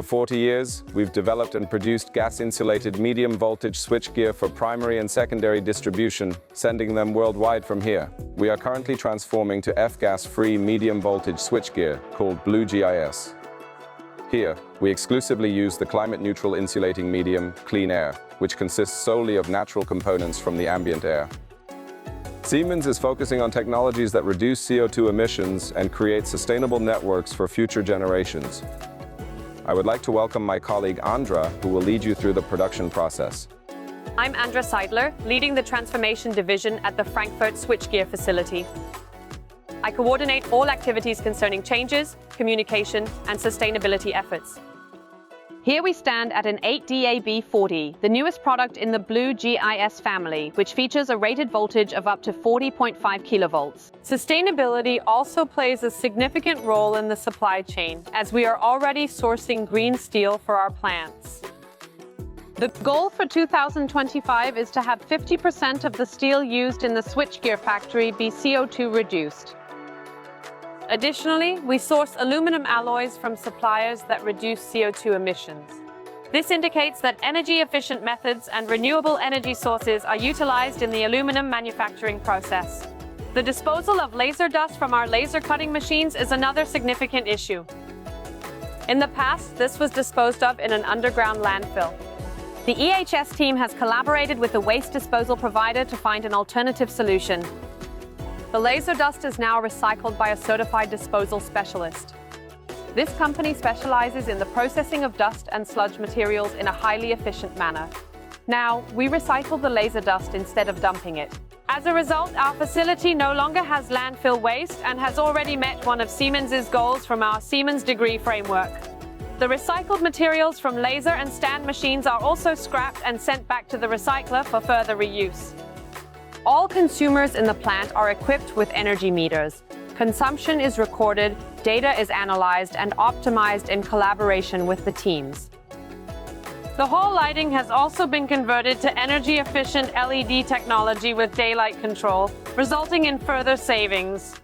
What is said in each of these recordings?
For 40 years, we've developed and produced gas-insulated medium-voltage switchgear for primary and secondary distribution, sending them worldwide from here. We are currently transforming to F-gas-free medium-voltage switchgear called Blue GIS. Here, we exclusively use the climate-neutral insulating medium, clean air, which consists solely of natural components from the ambient air. Siemens is focusing on technologies that reduce CO2 emissions and create sustainable networks for future generations. I would like to welcome my colleague Andra, who will lead you through the production process. I'm Andra Seidler, leading the transformation division at the Frankfurt switchgear facility. I coordinate all activities concerning changes, communication, and sustainability efforts. Here we stand at an 8DAB40, the newest product in the Blue GIS family, which features a rated voltage of up to 40.5 kilovolts. Sustainability also plays a significant role in the supply chain, as we are already sourcing green steel for our plants. The goal for 2025 is to have 50% of the steel used in the switchgear factory be CO2 reduced. Additionally, we source aluminum alloys from suppliers that reduce CO2 emissions. This indicates that energy-efficient methods and renewable energy sources are utilized in the aluminum manufacturing process. The disposal of laser dust from our laser cutting machines is another significant issue. In the past, this was disposed of in an underground landfill. The EHS team has collaborated with the waste disposal provider to find an alternative solution. The laser dust is now recycled by a certified disposal specialist. This company specializes in the processing of dust and sludge materials in a highly efficient manner. Now, we recycle the laser dust instead of dumping it. As a result, our facility no longer has landfill waste and has already met one of Siemens's goals from our Siemens degree framework. The recycled materials from laser and stand machines are also scrapped and sent back to the recycler for further reuse. All consumers in the plant are equipped with energy meters. Consumption is recorded, data is analyzed and optimized in collaboration with the teams. The hall lighting has also been converted to energy-efficient LED technology with daylight control, resulting in further savings.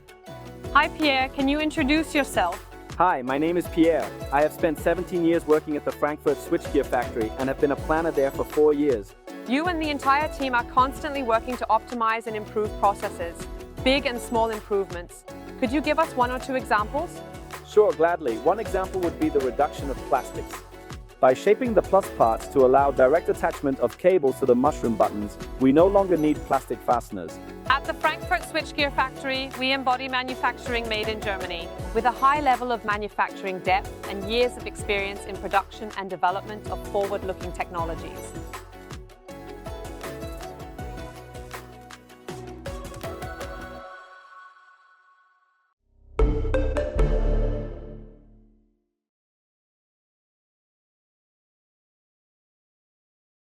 Hi Pierre, can you introduce yourself? Hi, my name is Pierre. I have spent 17 years working at the Frankfurt switchgear factory and have been a planner there for 4 years. You and the entire team are constantly working to optimize and improve processes, big and small improvements. Could you give us 1 or 2 examples? Sure, gladly. One example would be the reduction of plastics. By shaping the plus parts to allow direct attachment of cables to the mushroom buttons, we no longer need plastic fasteners. At the Frankfurt switchgear factory, we embody manufacturing made in Germany, with a high level of manufacturing depth and years of experience in production and development of forward-looking technologies.